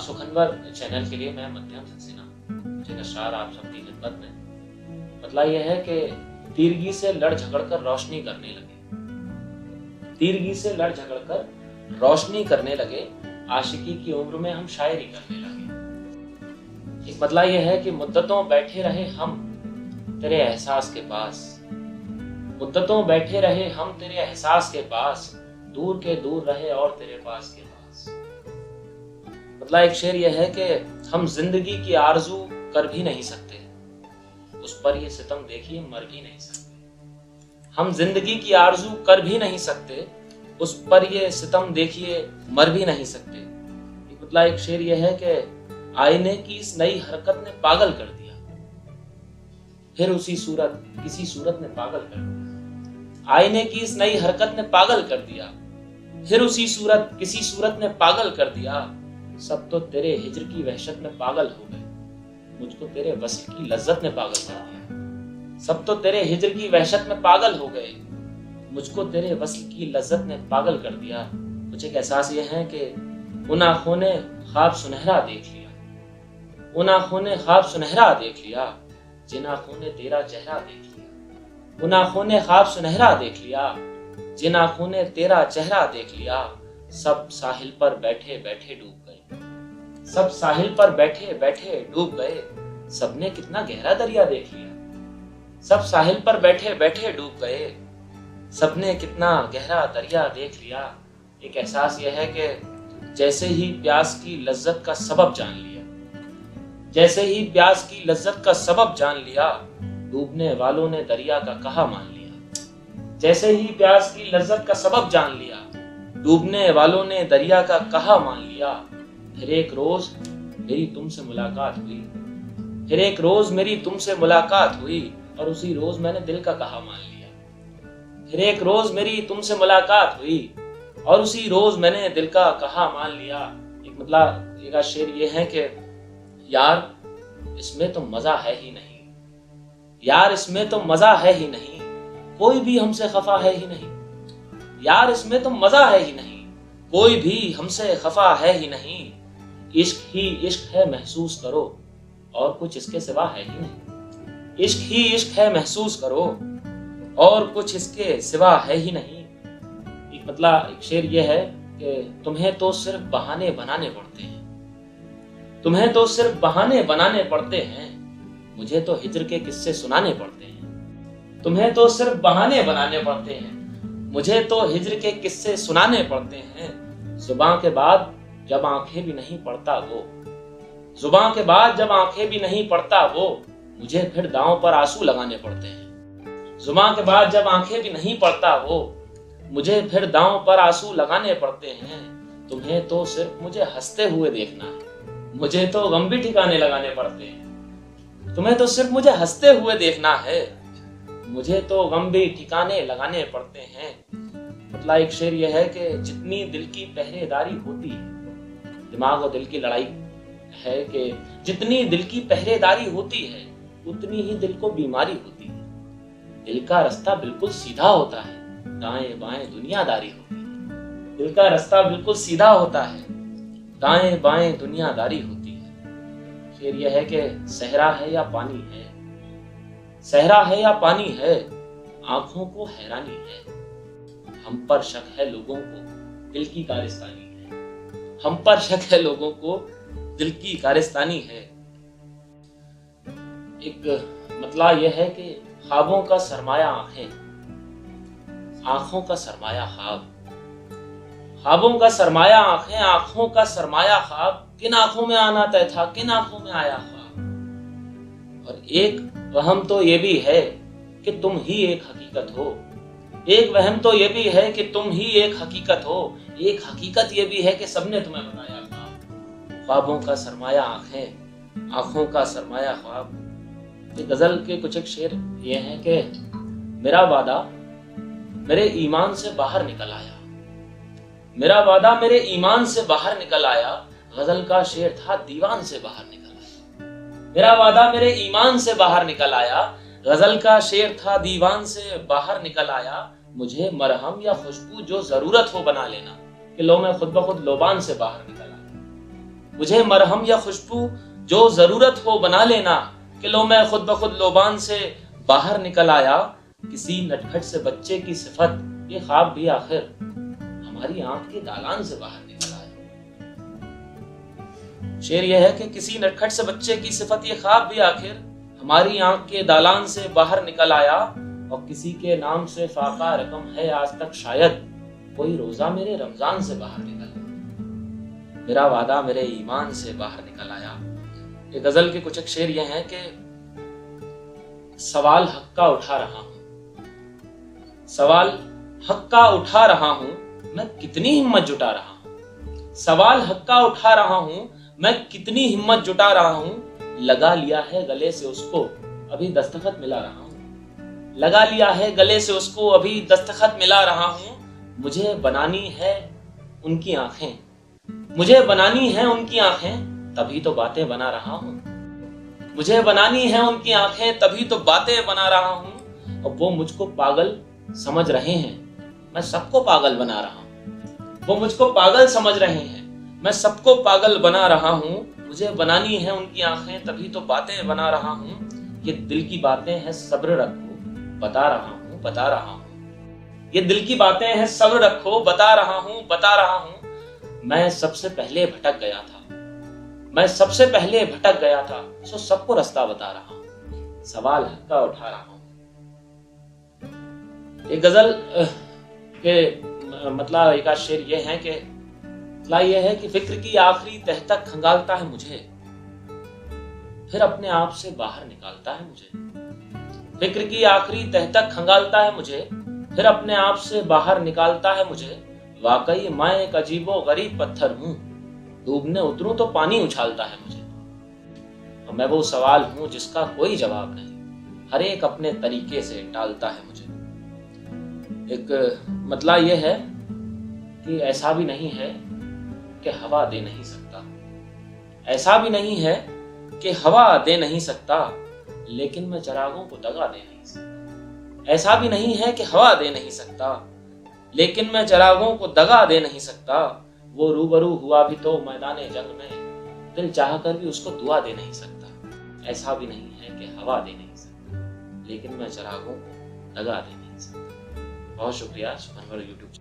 सुखनवर channel के लिए मैं मध्यम सक्सेना मुझे नशार आप सबकी खिदमत में। मतलब यह है कि तीरगी से लड़ झगड़ कर रोशनी करने लगे, तीरगी से लड़ झगड़ कर रोशनी करने लगे, आशिकी की उम्र में हम शायरी करने लगे। एक मतलब यह है कि मुद्दतों बैठे रहे हम तेरे एहसास के पास, मुद्दतों बैठे रहे हम तेरे एहसास के पास, दूर के दूर रहे और तेरे पास के पास। मतलब एक शेर यह है कि हम जिंदगी की आरजू कर भी नहीं सकते, उस पर ये सितम देखिए मर भी नहीं सकते। हम जिंदगी की आरजू कर भी नहीं सकते, उस पर ये सितम देखिए मर भी नहीं सकते। मतलब एक शेर यह है कि आईने की इस नई हरकत ने पागल कर दिया, फिर उसी सूरत किसी सूरत ने पागल कर दिया। आईने की इस नई हरकत ने पागल कर दिया, फिर उसी सूरत किसी सूरत ने पागल कर दिया। सब तो तेरे हिज्र की वहशत में पागल हो गए, मुझको तेरे वस्ल की लज्जत ने पागल कर दिया। सब तो तेरे हिज्र की वहशत में पागल हो गए, मुझको तेरे वस्ल की लज्जत ने पागल कर दिया। मुझे एक एहसास ये है कि उन आंखों ने ख्वाब सुनहरा देख लिया, उन आंखों ने ख्वाब सुनहरा देख लिया, जिन आंखों ने तेरा चेहरा देख लिया। उन आंखों ने ख्वाब सुनहरा देख लिया, जिन आंखों ने तेरा चेहरा देख लिया। सब साहिल पर बैठे बैठे डूब गए, सब साहिल पर बैठे बैठे डूब गए, सबने कितना गहरा दरिया देख लिया। सब साहिल पर बैठे बैठे डूब गए, सबने कितना गहरा दरिया देख लिया। एक एहसास यह है कि जैसे ही प्यास की लज्जत का सबब जान लिया, जैसे ही प्यास की लज्जत का सबब जान लिया, डूबने वालों ने दरिया का कहा मान लिया। जैसे ही प्यास की लज्जत का सबब जान लिया, डूबने वालों ने दरिया का कहा मान लिया। फिर एक रोज मेरी तुमसे मुलाकात हुई, फिर एक रोज मेरी तुमसे मुलाकात हुई, और उसी रोज मैंने दिल का कहा मान लिया। फिर एक रोज मेरी तुमसे मुलाकात हुई, और उसी रोज मैंने दिल का कहा मान लिया। एक मतलब एक शेर ये है कि यार इसमें तो मजा है ही नहीं, यार इसमें तो मजा है ही नहीं, कोई भी हमसे खफा है ही नहीं। यार इसमें तो मजा है ही नहीं, कोई भी हमसे खफा है ही नहीं। इश्क ही इश्क है महसूस करो, और कुछ इसके सिवा है ही नहीं। इश्क ही इश्क है महसूस करो, और कुछ इसके सिवा है ही नहीं। एक मतलब एक शेर यह है कि तुम्हें तो सिर्फ बहाने बनाने पड़ते हैं, तुम्हें तो सिर्फ बहाने बनाने पड़ते हैं, मुझे तो हिज्र के किस्से सुनाने पड़ते हैं। तुम्हें तो सिर्फ बहाने बनाने पड़ते हैं, मुझे तो हिज्र के किस्से सुनाने पड़ते हैं। जुबां के बाद जब आंखें भी नहीं पड़ता वो, जुबां के बाद जब आंखें भी नहीं पड़ता वो, मुझे फिर दांव पर आंसू लगाने पड़ते हैं। जुबां के बाद जब आंखें भी नहीं पड़ता वो, मुझे फिर दांव पर आंसू लगाने पड़ते हैं। तुम्हें तो सिर्फ मुझे हंसते हुए देखना है, मुझे तो गम भी ठिकाने लगाने पड़ते हैं। तुम्हें तो सिर्फ मुझे हंसते हुए देखना है, मुझे तो गम भी ठिकाने लगाने पड़ते हैं। मतलब एक शेर यह है कि जितनी दिल की पहरेदारी होती है, दिमाग और दिल की लड़ाई है कि जितनी दिल की पहरेदारी होती है, उतनी ही दिल को बीमारी होती है। दिल का रास्ता बिल्कुल सीधा होता है, दाएं बाएं दुनियादारी होती है। दिल का रास्ता बिल्कुल सीधा होता है, दाएं बाएं दुनियादारी होती है। शेर यह है कि सहरा है या पानी है, सहरा है या पानी है, आंखों को हैरानी है। हम पर शक है लोगों को दिल की कारिस्तानी है, हम पर शक है लोगों को दिल की कारिस्तानी है। एक मतलब यह है कि ख्वाबों का सरमाया आंखें, आंखों का सरमाया ख्वाब। ख्वाबों का सरमाया आंखें, आंखों का सरमाया ख्वाब, किन आंखों में आना तय था, किन आंखों में आया ख्वाब। और एक वहम तो ये भी है कि तुम ही एक हकीकत हो, एक वहम तो ये भी है कि तुम ही एक हकीकत हो, एक हकीकत ये भी है कि सबने तुम्हें बताया ख्वाब। ख्वाबों का सरमाया आंखें, आंखों का सरमाया ख्वाब। ये गजल के कुछ एक शेर ये हैं कि मेरा वादा मेरे ईमान से बाहर निकल आया, मेरा वादा मेरे ईमान से बाहर निकल आया। गजल का शेर था दीवान से बाहर निकल आया, मेरा वादा मेरे ईमान से बाहर निकल आया। गजल का शेर था दीवान से बाहर निकल आया। मुझे मरहम या खुशबू जो जरूरत हो बना लेना, कि लो मैं खुद ब खुद लोबान से बाहर निकल आया। मुझे मरहम या खुशबू जो जरूरत हो बना लेना, कि लो मैं खुद ब खुद लोबान से बाहर निकल आया। किसी नटखट से बच्चे की सिफत ये ख्वाब भी आखिर हमारी आंख के दालान से बाहर निकल आया। शेर यह है कि किसी नटखट से बच्चे की सिफत ये ख्वाब भी आखिर हमारी आंख के दालान से बाहर निकल आया। और किसी के नाम से फाका रकम है आज तक शायद कोई रोजा मेरे रमजान से बाहर निकल आया। मेरा वादा मेरे ईमान से बाहर निकल आया। ये गजल के कुछ एक शेर ये हैं कि सवाल हक का उठा रहा हूं, सवाल हक का उठा रहा हूं, मैं कितनी हिम्मत जुटा रहा हूं। सवाल हक का उठा रहा हूं, मैं कितनी हिम्मत जुटा रहा हूं। लगा लिया है गले से उसको अभी दस्तखत मिला रहा हूं। लगा लिया है गले से उसको अभी दस्तखत मिला रहा हूं। मुझे बनानी है उनकी आंखें, मुझे बनानी है उनकी आंखें, तभी तो बातें बना रहा हूं। मुझे बनानी है उनकी आंखें, तभी तो बातें बना रहा हूं। और वो मुझको पागल समझ रहे हैं, मैं सबको पागल बना रहा हूं। वो मुझको पागल समझ रहे हैं, मैं सबको पागल बना रहा हूं। मुझे बनानी है उनकी आंखें, तभी तो बातें बना रहा हूं। ये दिल की बातें हैं, सब्र रखो, बता रहा हूं, बता रहा हूं। ये दिल की बातें हैं, सब्र रखो, बता रहा हूं, बता रहा हूं। मैं सबसे पहले भटक गया था, मैं सबसे पहले भटक गया था, सो सबको रास्ता बता रहा हूं। सवाल हक का उठा रहा हूं। एक गजल के मतलब एक शेर ये है कि ये है कि फिक्र की आखिरी तह तक खंगालता है मुझे, फिर अपने आप से बाहर निकालता है मुझे। फिक्र की आखिरी तह तक खंगालता है मुझे, फिर अपने आप से बाहर निकालता है मुझे। वाकई मैं एक अजीबो गरीब पत्थर हूं, डूबने उतरूं तो पानी उछालता है मुझे। और मैं वो सवाल हूं जिसका कोई जवाब नहीं, हर एक अपने तरीके से टालता है मुझे। एक मतलब यह है कि ऐसा भी नहीं है कि हवा दे नहीं सकता, ऐसा भी नहीं है कि हवा दे नहीं सकता, लेकिन मैं चिरागों को दगा दे नहीं सकता। ऐसा भी नहीं है कि हवा दे नहीं सकता, लेकिन मैं चिरागों को दगा दे नहीं सकता। वो रूबरू हुआ भी तो मैदाने जंग में, दिल चाह कर भी उसको दुआ दे नहीं सकता। ऐसा भी नहीं है कि हवा दे नहीं सकता, लेकिन मैं चिरागों को दगा दे नहीं सकता। बहुत शुक्रिया सुपरवर यूट्यूब